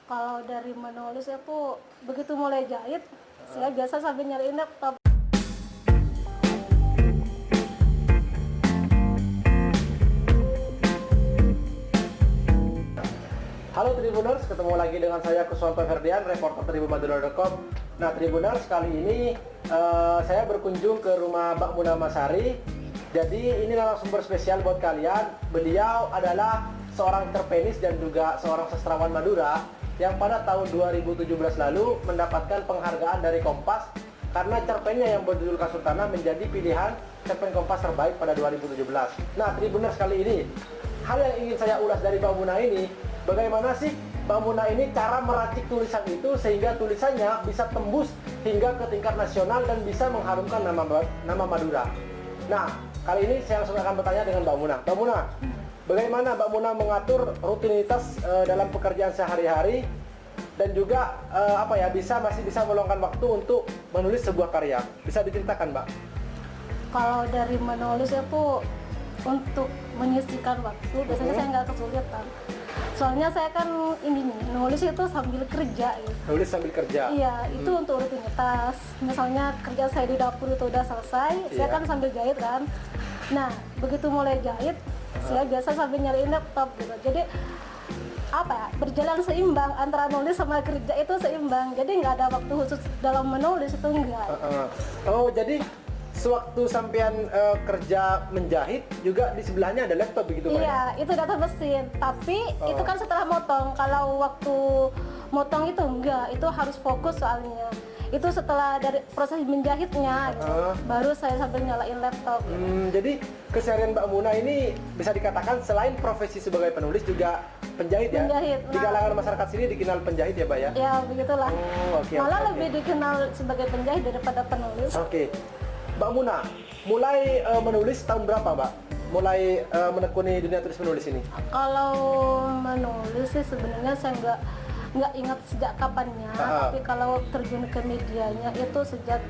Kalau dari menulis aku begitu mulai jahit, saya biasa sambil nyariin laptop. Halo Tribuners, ketemu lagi dengan saya Kuswanto Ferdian, reporter tribunmadura.com. Nah Tribuners, kali ini saya berkunjung ke rumah Mbak Muna Masari. Jadi ini narasumber spesial buat kalian. Beliau adalah seorang terpenis dan juga seorang sastrawan Madura yang pada tahun 2017 lalu mendapatkan penghargaan dari Kompas karena cerpennya yang berjudul Kasultana menjadi pilihan cerpen Kompas terbaik pada 2017. Nah Tribuners, kali ini hal yang ingin saya ulas dari Mbak Muna ini, bagaimana sih Mbak Muna ini cara meracik tulisan itu sehingga tulisannya bisa tembus hingga ke tingkat nasional dan bisa mengharumkan nama Madura. Nah, kali ini saya langsung akan bertanya dengan Mbak Muna. Mbak Muna, bagaimana Mbak Muna mengatur rutinitas dalam pekerjaan sehari-hari dan juga masih bisa meluangkan waktu untuk menulis sebuah karya? Bisa diceritakan, Mbak? Kalau dari menulis aku untuk menyisihkan waktu, biasanya saya nggak kesulitan. Soalnya saya kan nulis itu sambil kerja ya. Nulis sambil kerja? Iya, itu untuk rutinitas. Misalnya kerja saya di dapur itu udah selesai, saya kan sambil jahit kan. Nah, begitu mulai jahit, saya biasa sambil nyariin laptop gitu. Jadi berjalan seimbang antara nulis sama kerja itu seimbang. Jadi nggak ada waktu khusus dalam menulis itu enggak. Oh, jadi sewaktu sampean kerja menjahit juga di sebelahnya ada laptop begitu Pak? Iya, itu data mesin. Tapi itu kan setelah motong. Kalau waktu motong itu enggak, itu harus fokus soalnya. Itu setelah dari proses menjahitnya gitu, baru saya sambil nyalain laptop. Jadi keseharian Mbak Muna ini bisa dikatakan selain profesi sebagai penulis juga penjahit ya? Penjahit. Di kalangan masyarakat sini dikenal penjahit ya Mbak ya? Ya begitulah. Malah Oke. lebih dikenal sebagai penjahit daripada penulis. Oke. Mbak Muna, mulai menulis tahun berapa Mbak? Mulai menekuni dunia tulis menulis ini? Kalau menulis sih sebenarnya saya nggak ingat sejak kapannya, tapi kalau terjun ke medianya itu sejak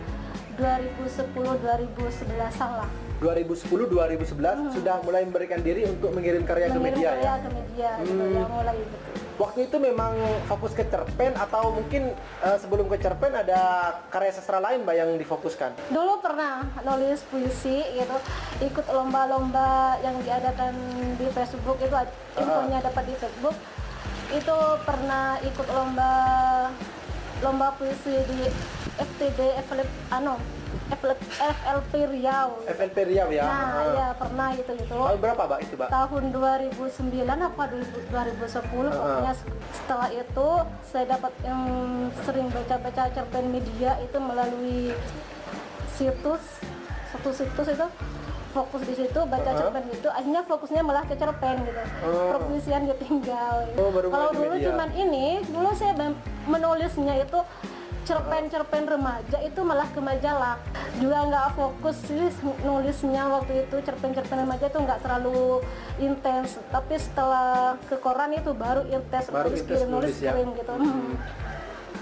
2010-2011an lah. 2010-2011 sudah mulai memberikan diri untuk mengirim karya ke media ya? Ke media, gitu ya, mulai gitu. Waktu itu memang fokus ke cerpen atau mungkin sebelum ke cerpen ada karya sastra lain Mbak yang difokuskan? Dulu pernah nulis puisi gitu, ikut lomba-lomba yang diadakan di Facebook itu, infonya dapat di Facebook. Itu pernah ikut lomba puisi di FLP Riau. FLP Riau ya? Nah, iya pernah gitu. Tahun berapa Mbak itu Mbak? Tahun 2009 apa 2010 pokoknya. Setelah itu saya dapat yang sering baca-baca cerpen media itu melalui satu situs itu, fokus di situ baca cerpen itu, akhirnya fokusnya malah ke cerpen gitu. Perpuisian ditinggal gitu. Kalau dulu cuman dulu saya menulisnya itu cerpen-cerpen remaja itu malah ke majalah. Juga nggak fokus sih nulisnya waktu itu, cerpen-cerpen remaja itu nggak terlalu intens. Tapi setelah ke koran itu baru intens, nulis kirim gitu.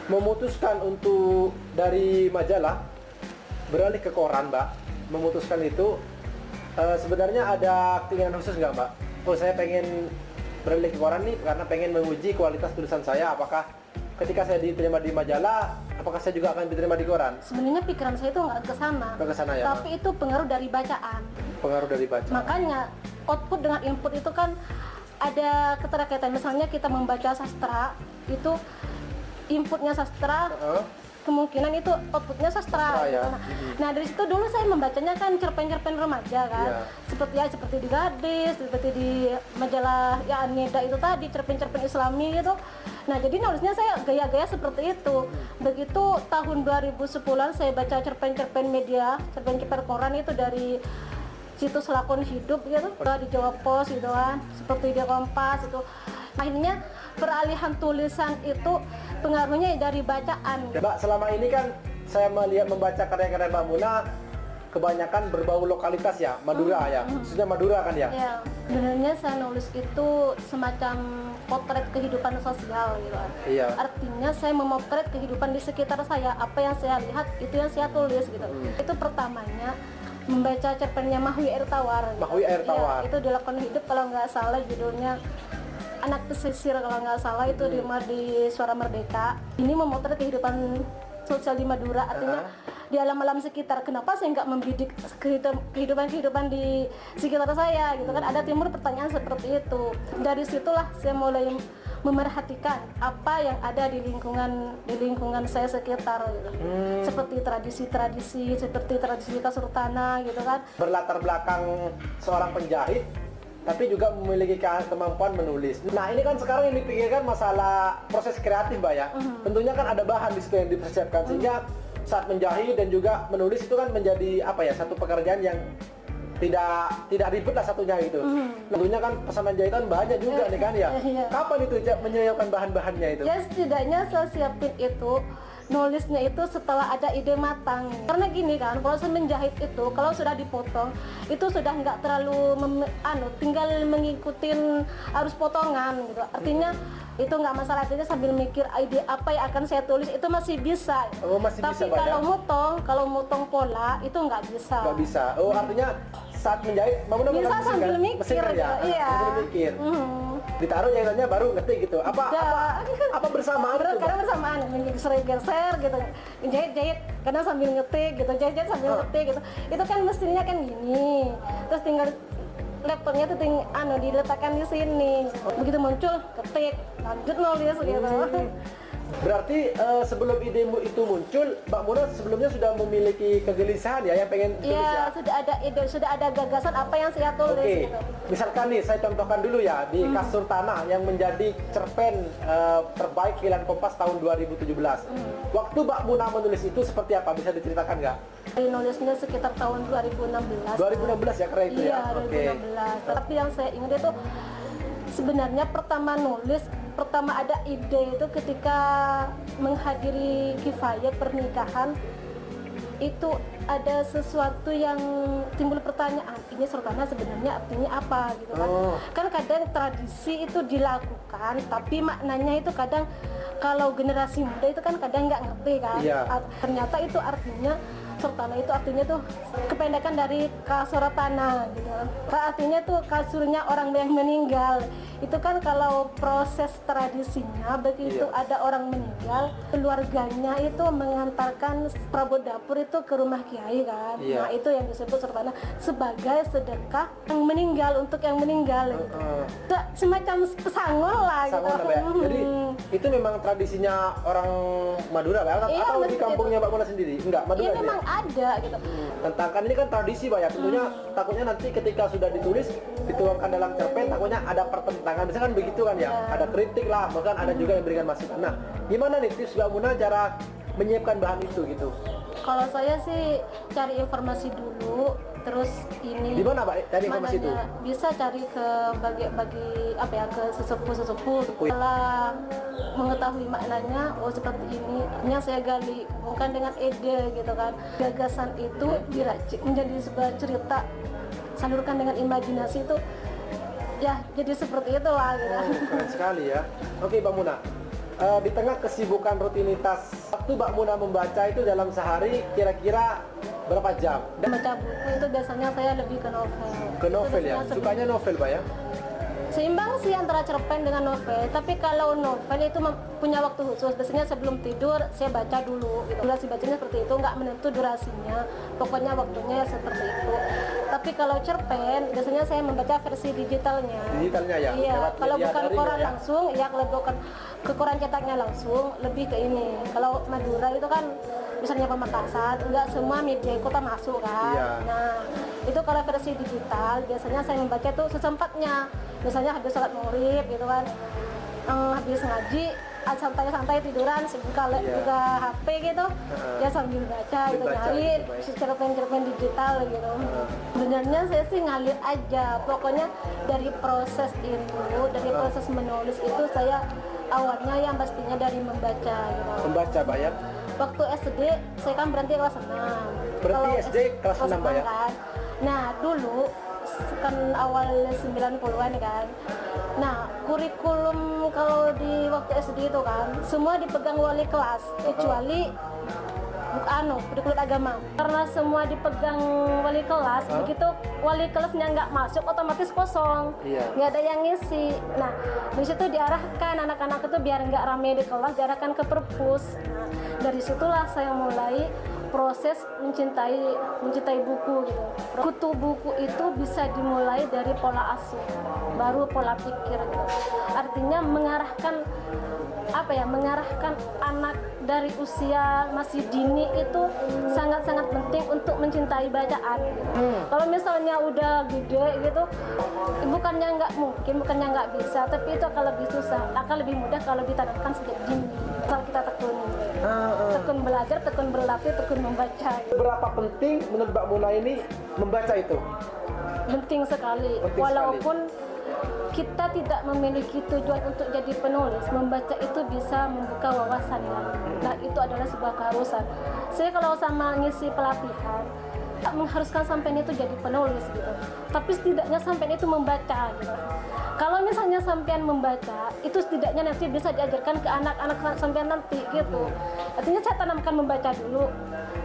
Memutuskan untuk dari majalah beralih ke koran Mbak, memutuskan itu sebenarnya ada keinginan khusus nggak Mbak? Oh saya pengen beralih ke koran nih karena pengen menguji kualitas tulisan saya, apakah ketika saya diterima di majalah, apakah saya juga akan diterima di koran? Sebenarnya pikiran saya itu nggak ke sana. Ya. Tapi itu pengaruh dari bacaan. Pengaruh dari bacaan. Makanya output dengan input itu kan ada keterkaitan. Misalnya kita membaca sastra, itu inputnya sastra, kemungkinan itu outputnya sastra. Ya. Nah dari situ dulu saya membacanya kan cerpen-cerpen remaja kan, seperti di Gadis, seperti di majalah ya Anida itu tadi, cerpen-cerpen Islami gitu. Nah jadi nulisnya saya gaya-gaya seperti itu. Begitu tahun 2010-an saya baca cerpen-cerpen media, cerpen-cerpen koran itu dari situs Lakon Hidup gitu, di Jawa Pos gitu kan, seperti di Kompas itu. Akhirnya peralihan tulisan itu pengaruhnya dari bacaan. Mbak, selama ini kan saya membaca karya-karya Mbak Muna kebanyakan berbau lokalitas ya, Madura ya, khususnya Madura kan ya? Iya, sebenarnya saya nulis itu semacam potret kehidupan sosial gitu. Iya. Artinya saya memotret kehidupan di sekitar saya, apa yang saya lihat itu yang saya tulis gitu. Itu pertamanya membaca cerpennya Mahwi Air Tawar. Mahwi Air Tawar. Iya, itu di Lakon Hidup kalau nggak salah judulnya anak pesisir kalau nggak salah itu di rumah di Suara Merdeka. Ini memotret kehidupan sosial di Madura, artinya di alam-alam sekitar. Kenapa saya nggak membidik kehidupan di sekitar saya gitu kan? Ada timbul pertanyaan seperti itu. Dari situlah saya mulai memerhatikan apa yang ada di lingkungan saya sekitar gitu. Seperti tradisi-tradisi, seperti tradisi Kasurtana gitu kan. Berlatar belakang seorang penjahit tapi juga memiliki kemampuan menulis. Nah, ini kan sekarang yang dipikirkan masalah proses kreatif, Mbak ya. Tentunya kan ada bahan di situ yang dipersiapkan sehingga saat menjahit dan juga menulis itu kan menjadi apa ya, satu pekerjaan yang tidak ribet lah satunya gitu. Tentunya kan pesanan jahitan banyak juga nih kan ya. Kapan itu menyiapkan bahan-bahannya itu? Ya setidaknya saya siapin itu nulisnya itu setelah ada ide matang. Karena gini kan, proses menjahit itu kalau sudah dipotong itu sudah nggak terlalu tinggal mengikutin arus potongan gitu. Artinya itu nggak masalah, artinya sambil mikir ide apa yang akan saya tulis itu masih bisa. Oh, masih tapi bisa, kalau motong pola itu nggak bisa. Nggak bisa. Oh, artinya saat menjahit bisa sambil mikir mesin kan ya? iya. Sambil mikir. Ditaruh jahitannya baru ngetik gitu. Apa bersamaan itu? Karena bersamaan, geser gitu, jahit karena sambil ngetik gitu, jahit sambil ngetik gitu. Itu kan mesinnya kan gini, terus tinggal laptopnya tuh diletakkan di sini. Begitu muncul, ketik, lanjut nulis gitu. Berarti sebelum idemu itu muncul, Mbak Muna sebelumnya sudah memiliki kegelisahan ya yang pengen tulis ya? Sudah ada ide, sudah ada gagasan apa yang saya tulis gitu. Misalkan nih, saya contohkan dulu ya, di Kasur Tanah yang menjadi cerpen terbaik Pilihan Kompas tahun 2017. Waktu Mbak Muna menulis itu seperti apa? Bisa diceritakan nggak? Nulisnya sekitar tahun 2016. 2016 ya, keren itu ya? Iya, 2016. Tapi yang saya ingat itu sebenarnya pertama ada ide itu ketika menghadiri kifayah pernikahan. Itu ada sesuatu yang timbul pertanyaan, ini Surtana sebenarnya artinya apa gitu kan. Kan kadang tradisi itu dilakukan tapi maknanya itu kadang kalau generasi muda itu kan kadang nggak ngerti kan. Ternyata itu artinya Surtana itu artinya tuh kependekan dari Kasuratana gitu. Artinya tuh kasurnya orang yang meninggal. Itu kan kalau proses tradisinya begitu ada orang meninggal, keluarganya itu mengantarkan perabot dapur itu ke rumah kiai kan. Nah, itu yang disebut Surtana sebagai sedekah yang meninggal untuk yang meninggal gitu. Semacam pesangon lah gitu. Jadi itu memang tradisinya orang Madura Mbak? Atau di kampungnya Mbak Muna sendiri? Enggak, Madura iya memang ada gitu. Tentang kan ini kan tradisi Mbak ya, tentunya takutnya nanti ketika sudah ditulis dituangkan dalam cerpen takutnya ada pertentangan, misalkan begitu kan ya, ada kritik lah, bahkan ada juga yang berikan masukan. Nah, gimana nih tips Mbak Muna cara menyiapkan bahan itu gitu? Kalau saya sih cari informasi dulu, terus ini di mana Pak cari informasi itu? Bisa cari ke bagi apa ya, ke sesepuh setelah mengetahui maknanya, oh seperti ini, yang saya gali bukan dengan ide gitu kan. Gagasan itu diracik menjadi sebuah cerita, salurkan dengan imajinasi itu ya jadi seperti itu lah gitu. Keren sekali ya. Oke Mbak Muna, di tengah kesibukan rutinitas, waktu Mbak Muna membaca itu dalam sehari kira-kira berapa jam? Baca buku itu biasanya saya lebih ke novel. Ke novel ya? Sukanya novel Pak ya? Seimbang sih antara cerpen dengan novel, tapi kalau novel itu punya waktu khusus. Biasanya sebelum tidur saya baca dulu gitu. Durasi bacanya seperti itu, nggak menentu durasinya, pokoknya waktunya seperti itu. Tapi kalau cerpen biasanya saya membaca versi digitalnya. Digitalnya ya? Iya, kalau bukan koran ya? langsung, ya kalau bukan ke koran cetaknya langsung, lebih ke ini. Kalau Madura itu kan misalnya Pamekasan, nggak semua media kota masuk kan. Iya. Nah, itu kalau versi digital biasanya saya membaca itu sesempatnya. Misalnya habis sholat maghrib gitu kan, habis ngaji, santai-santai tiduran, buka HP gitu, ya sambil baca gitu, nyari cerpen-cerpen digital gitu. Sebenarnya saya sih ngalir aja, pokoknya dari proses itu, dari proses menulis itu saya awalnya yang pastinya dari membaca gitu. Membaca Pak ya? Waktu SD saya kan berhenti kelas 6. Berarti SD kelas 6 Pak ya? Kan. Nah dulu kan awal 90-an kan. Nah, kurikulum kalau di waktu SD itu kan semua dipegang wali kelas kecuali kurikulum agama. Karena semua dipegang wali kelas, begitu wali kelasnya nggak masuk, otomatis kosong, nggak ada yang ngisi. Nah, di situ diarahkan anak-anak itu biar nggak rame di kelas, diarahkan ke perpus. Nah, dari situlah saya mulai proses mencintai buku gitu. Kutu buku itu bisa dimulai dari pola asuh, baru pola pikir gitu. Artinya mengarahkan anak dari usia masih dini itu sangat-sangat penting untuk mencintai bacaan. Kalau misalnya udah gede gitu, bukannya nggak bisa, tapi itu akan lebih susah, akan lebih mudah kalau ditanamkan sejak dini. Kalau kita tekun belajar, tekun berlatih, tekun membaca. Berapa penting menurut Mbak Muna ini membaca itu? Penting sekali. Walaupun kita tidak memiliki tujuan untuk jadi penulis, membaca itu bisa membuka wawasan ya. Nah, itu adalah sebuah keharusan. Saya kalau sama ngisi pelatihan, tak mengharuskan sampean itu jadi penulis gitu. Tapi setidaknya sampean itu membaca gitu. Kalau misalnya sampean membaca, itu setidaknya nanti bisa diajarkan ke anak-anak sampean nanti gitu. Artinya saya tanamkan membaca dulu.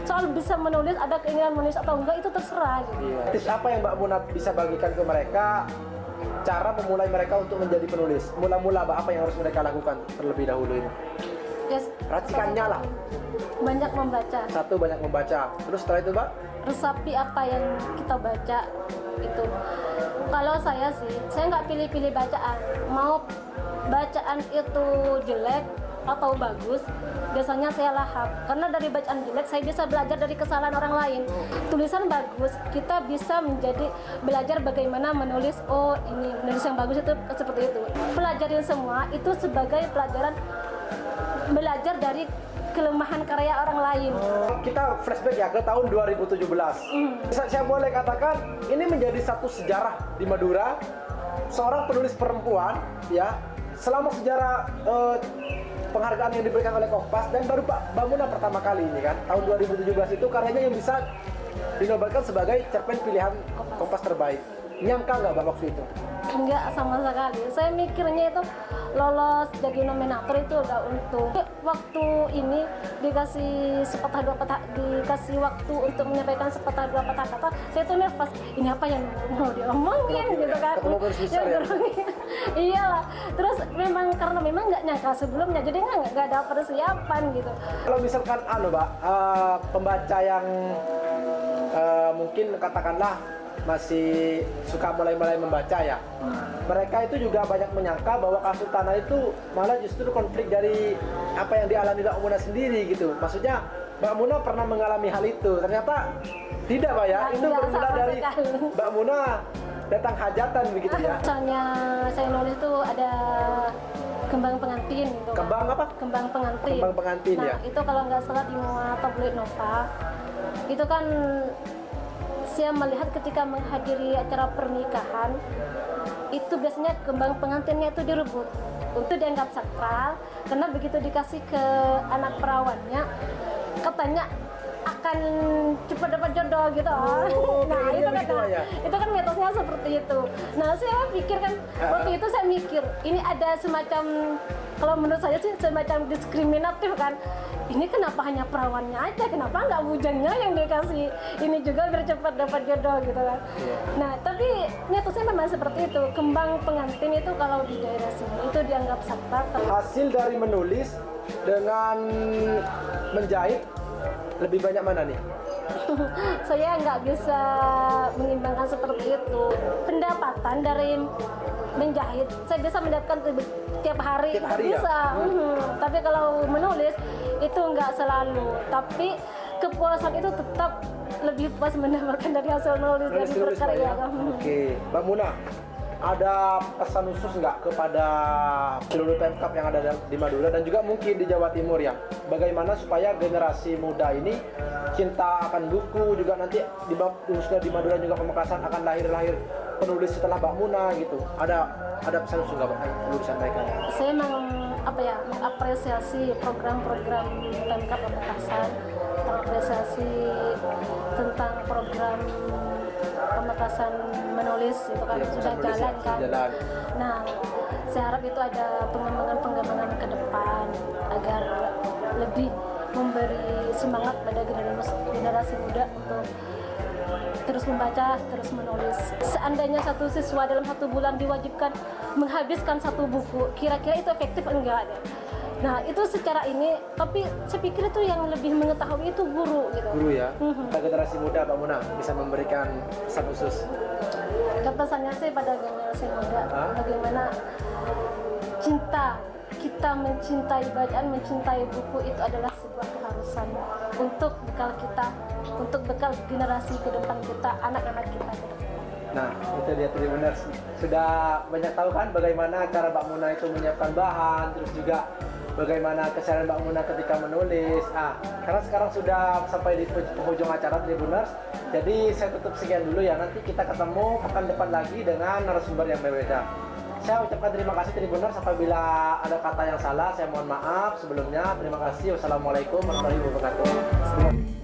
Soal bisa menulis, ada keinginan menulis atau enggak itu terserah gitu. Tips apa yang Mbak Muna bisa bagikan ke mereka? Cara memulai mereka untuk menjadi penulis. Mula-mula apa yang harus mereka lakukan terlebih dahulu ini? Yes, racikannya lah. Banyak membaca. Satu, banyak membaca. Terus setelah itu, Mbak? Resapi apa yang kita baca itu. Kalau saya sih, saya nggak pilih-pilih bacaan. Mau bacaan itu jelek atau bagus, biasanya saya lahap. Karena dari bacaan jelek, saya bisa belajar dari kesalahan orang lain. Tulisan bagus, kita bisa belajar bagaimana menulis. Oh, ini menulis yang bagus itu seperti itu. Pelajarin semua itu sebagai pelajaran belajar dari kelemahan karya orang lain. Kita flashback ya ke tahun 2017. Saya boleh katakan ini menjadi satu sejarah di Madura. Seorang penulis perempuan ya, selama sejarah penghargaan yang diberikan oleh Kompas, dan baru Mbak Muna pertama kali ini kan tahun 2017 itu karyanya yang bisa dinobatkan sebagai cerpen pilihan Kompas terbaik. Nyangka nggak Mbak waktu itu? Enggak sama sekali. Saya mikirnya itu lolos jadi nominator itu udah untung. Waktu ini dikasih sepatah dua patah, dikasih waktu untuk menyampaikan sepatah dua patah kata, saya tuh nervous. Ini apa yang mau diomongin gitu kan? Iya. Terus karena memang nggak nyangka sebelumnya, jadi nggak ada persiapan gitu. Kalau misalkan Mbak, pembaca yang mungkin katakanlah masih suka mulai membaca ya, mereka itu juga banyak menyangka bahwa Kasultanah itu malah justru konflik dari apa yang dialami Mbak Muna sendiri gitu. Maksudnya Mbak Muna pernah mengalami hal itu, ternyata tidak Mbak ya, itu bermula dari Mbak Muna datang hajatan begitu ya. Misalnya saya nulis itu ada kembang pengantin gitu. Kembang apa? Kembang pengantin. Kembang pengantin nah, ya. Itu kalau nggak salah di muat tabloid Nova. Itu kan saya melihat ketika menghadiri acara pernikahan, itu biasanya kembang pengantinnya itu direbut. Itu dianggap sakral, karena begitu dikasih ke anak perawannya, katanya akan cepat dapat jodoh gitu. Nah itu kan mitosnya seperti itu. Nah saya pikir kan, waktu itu saya mikir, ini ada semacam, kalau menurut saya sih semacam diskriminatif kan. Ini kenapa hanya perawannya aja, kenapa nggak bujangnya yang dikasih ini juga biar cepat dapat jodoh gitu kan. Nah tapi mitosnya memang seperti itu. Kembang pengantin itu kalau di daerah sini itu dianggap sakral. Hasil dari menulis dengan menjahit, lebih banyak mana nih? Saya nggak bisa mengimbangkan seperti itu. Pendapatan dari menjahit, saya bisa mendapatkan tiap hari bisa. Ya? Tapi kalau menulis itu nggak selalu. Tapi kepuasan itu tetap lebih puas mendapatkan dari hasil nulis dari berkarya. Oke, Mbak Muna, ada pesan khusus nggak kepada seluruh Pemkab yang ada di Madura dan juga mungkin di Jawa Timur ya? Bagaimana supaya generasi muda ini cinta akan buku, juga nanti khususnya di Madura juga Pamekasan akan lahir penulis setelah Mbak Muna gitu. Ada pesan khusus nggak Mbak yang perlu disampaikan? Saya mengapresiasi program-program Pemkab Pamekasan, mengapresiasi tentang program Pamekasan menulis itu kan sudah jalan kan. Nah, saya harap itu ada pengembangan ke depan agar lebih memberi semangat pada generasi muda untuk terus membaca, terus menulis. Seandainya satu siswa dalam 1 bulan diwajibkan menghabiskan 1 buku, kira-kira itu efektif enggak ya? Nah itu secara ini, tapi saya pikir itu yang lebih mengetahui itu guru gitu. Guru ya. Generasi muda Mbak Muna bisa memberikan pesan khusus. Pesannya sih pada generasi muda, bagaimana kita mencintai bacaan, mencintai buku itu adalah sebuah keharusan untuk bekal kita, untuk bekal generasi ke depan kita, anak-anak kita ke depan. Nah, itu dia Tribuners. Sudah banyak tahu kan bagaimana cara Mbak Muna itu menyiapkan bahan, terus juga bagaimana keseharian Mbak Muna ketika menulis. Karena sekarang sudah sampai di penghujung acara Tribuners, jadi saya tutup sekian dulu ya. Nanti kita ketemu pekan depan lagi dengan narasumber yang berbeda. Saya ucapkan terima kasih Tribuners. Apabila ada kata yang salah, saya mohon maaf sebelumnya. Terima kasih. Wassalamualaikum warahmatullahi wabarakatuh.